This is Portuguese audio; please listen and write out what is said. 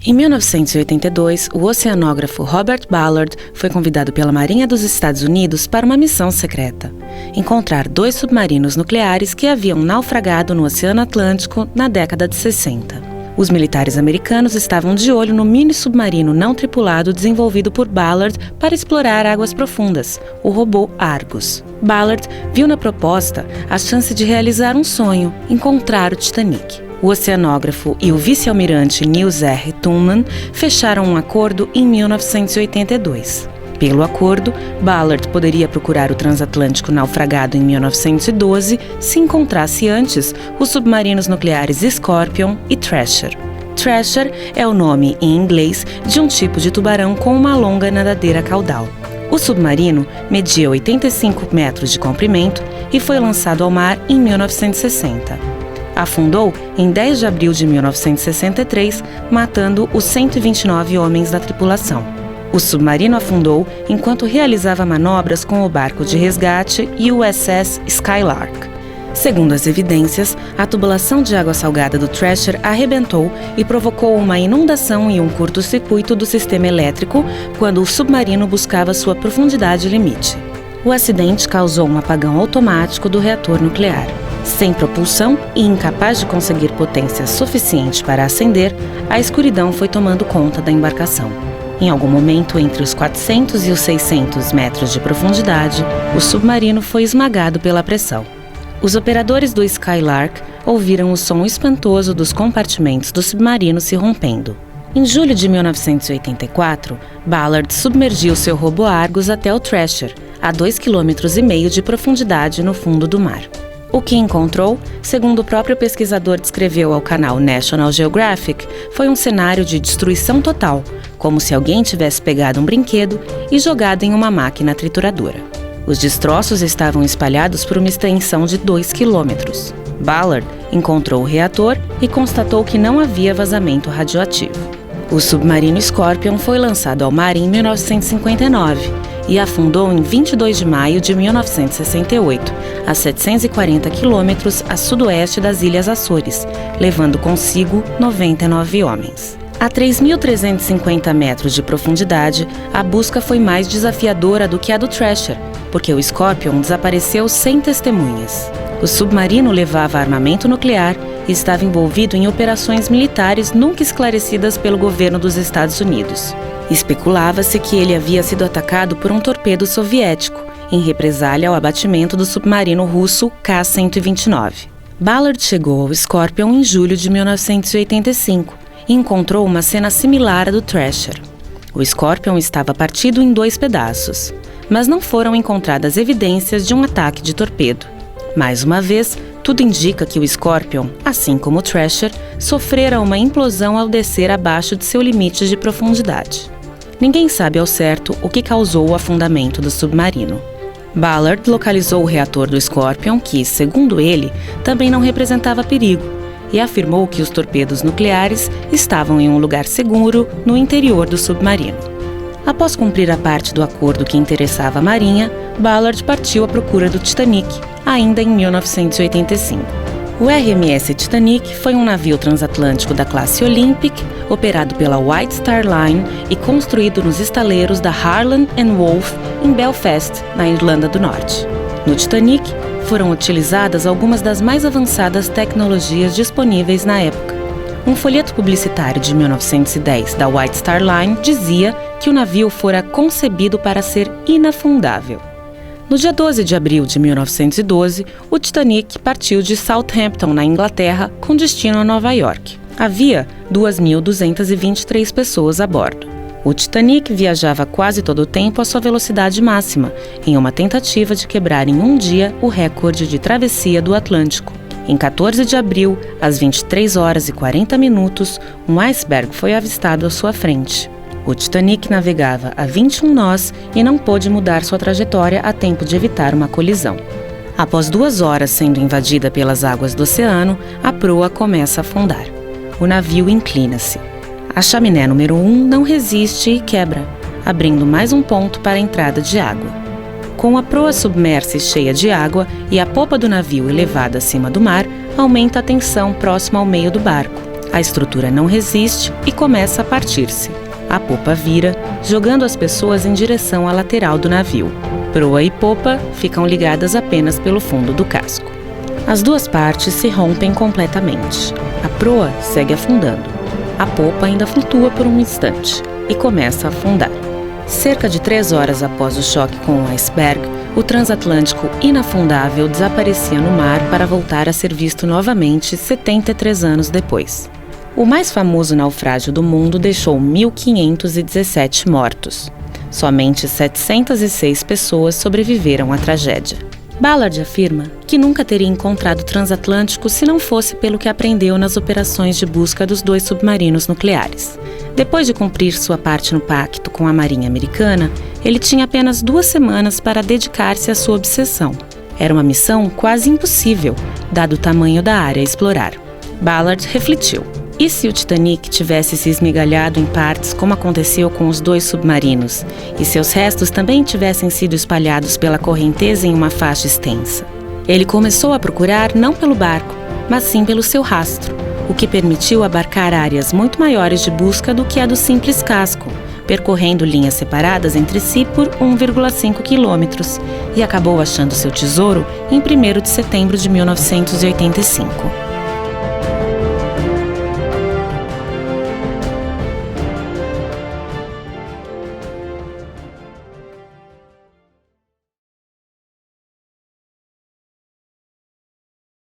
Em 1982, o oceanógrafo Robert Ballard foi convidado pela Marinha dos Estados Unidos para uma missão secreta: encontrar 2 submarinos nucleares que haviam naufragado no Oceano Atlântico na década de 60. Os militares americanos estavam de olho no mini-submarino não tripulado desenvolvido por Ballard para explorar águas profundas, o robô Argus. Ballard viu na proposta a chance de realizar um sonho: encontrar o Titanic. O oceanógrafo e o vice-almirante Niels R. Tunman fecharam um acordo em 1982. Pelo acordo, Ballard poderia procurar o transatlântico naufragado em 1912 se encontrasse antes os submarinos nucleares Scorpion e Thrasher. Thrasher é o nome, em inglês, de um tipo de tubarão com uma longa nadadeira caudal. O submarino media 85 metros de comprimento e foi lançado ao mar em 1960. Afundou em 10 de abril de 1963, matando os 129 homens da tripulação. O submarino afundou enquanto realizava manobras com o barco de resgate USS Skylark. Segundo as evidências, a tubulação de água salgada do Thrasher arrebentou e provocou uma inundação e um curto-circuito do sistema elétrico quando o submarino buscava sua profundidade limite. O acidente causou um apagão automático do reator nuclear. Sem propulsão e incapaz de conseguir potência suficiente para acender, a escuridão foi tomando conta da embarcação. Em algum momento, entre os 400 e os 600 metros de profundidade, o submarino foi esmagado pela pressão. Os operadores do Skylark ouviram o som espantoso dos compartimentos do submarino se rompendo. Em julho de 1984, Ballard submergiu seu robô Argus até o Thrasher, a 2,5 km de profundidade no fundo do mar. O que encontrou, segundo o próprio pesquisador descreveu ao canal National Geographic, foi um cenário de destruição total, como se alguém tivesse pegado um brinquedo e jogado em uma máquina trituradora. Os destroços estavam espalhados por uma extensão de 2 quilômetros. Ballard encontrou o reator e constatou que não havia vazamento radioativo. O submarino Scorpion foi lançado ao mar em 1959 e afundou em 22 de maio de 1968, a 740 quilômetros a sudoeste das Ilhas Açores, levando consigo 99 homens. A 3.350 metros de profundidade, a busca foi mais desafiadora do que a do Thrasher, porque o Scorpion desapareceu sem testemunhas. O submarino levava armamento nuclear e estava envolvido em operações militares nunca esclarecidas pelo governo dos Estados Unidos. Especulava-se que ele havia sido atacado por um torpedo soviético, em represália ao abatimento do submarino russo K-129. Ballard chegou ao Scorpion em julho de 1985 e encontrou uma cena similar à do Thrasher. O Scorpion estava partido em 2 pedaços, mas não foram encontradas evidências de um ataque de torpedo. Mais uma vez, tudo indica que o Scorpion, assim como o Thrasher, sofrera uma implosão ao descer abaixo de seu limite de profundidade. Ninguém sabe ao certo o que causou o afundamento do submarino. Ballard localizou o reator do Scorpion, que, segundo ele, também não representava perigo, e afirmou que os torpedos nucleares estavam em um lugar seguro no interior do submarino. Após cumprir a parte do acordo que interessava a Marinha, Ballard partiu à procura do Titanic, ainda em 1985. O RMS Titanic foi um navio transatlântico da classe Olympic, operado pela White Star Line e construído nos estaleiros da Harland & Wolff, em Belfast, na Irlanda do Norte. No Titanic, foram utilizadas algumas das mais avançadas tecnologias disponíveis na época. Um folheto publicitário de 1910 da White Star Line dizia que o navio fora concebido para ser inafundável. No dia 12 de abril de 1912, o Titanic partiu de Southampton, na Inglaterra, com destino a Nova York. Havia 2.223 pessoas a bordo. O Titanic viajava quase todo o tempo à sua velocidade máxima, em uma tentativa de quebrar em um dia o recorde de travessia do Atlântico. Em 14 de abril, às 23 horas e 40 minutos, um iceberg foi avistado à sua frente. O Titanic navegava a 21 nós e não pôde mudar sua trajetória a tempo de evitar uma colisão. Após 2 horas sendo invadida pelas águas do oceano, a proa começa a afundar. O navio inclina-se. A chaminé número 1 não resiste e quebra, abrindo mais um ponto para a entrada de água. Com a proa submersa e cheia de água e a popa do navio elevada acima do mar, aumenta a tensão próxima ao meio do barco. A estrutura não resiste e começa a partir-se. A popa vira, jogando as pessoas em direção à lateral do navio. Proa e popa ficam ligadas apenas pelo fundo do casco. As duas partes se rompem completamente. A proa segue afundando. A popa ainda flutua por um instante e começa a afundar. Cerca de 3 horas após o choque com o iceberg, o transatlântico inafundável desaparecia no mar para voltar a ser visto novamente 73 anos depois. O mais famoso naufrágio do mundo deixou 1.517 mortos. Somente 706 pessoas sobreviveram à tragédia. Ballard afirma que nunca teria encontrado o transatlântico se não fosse pelo que aprendeu nas operações de busca dos 2 submarinos nucleares. Depois de cumprir sua parte no pacto com a Marinha Americana, ele tinha apenas 2 semanas para dedicar-se à sua obsessão. Era uma missão quase impossível, dado o tamanho da área a explorar. Ballard refletiu. E se o Titanic tivesse se esmigalhado em partes como aconteceu com os 2 submarinos, e seus restos também tivessem sido espalhados pela correnteza em uma faixa extensa? Ele começou a procurar não pelo barco, mas sim pelo seu rastro, o que permitiu abarcar áreas muito maiores de busca do que a do simples casco, percorrendo linhas separadas entre si por 1,5 quilômetros, e acabou achando seu tesouro em 1º de setembro de 1985.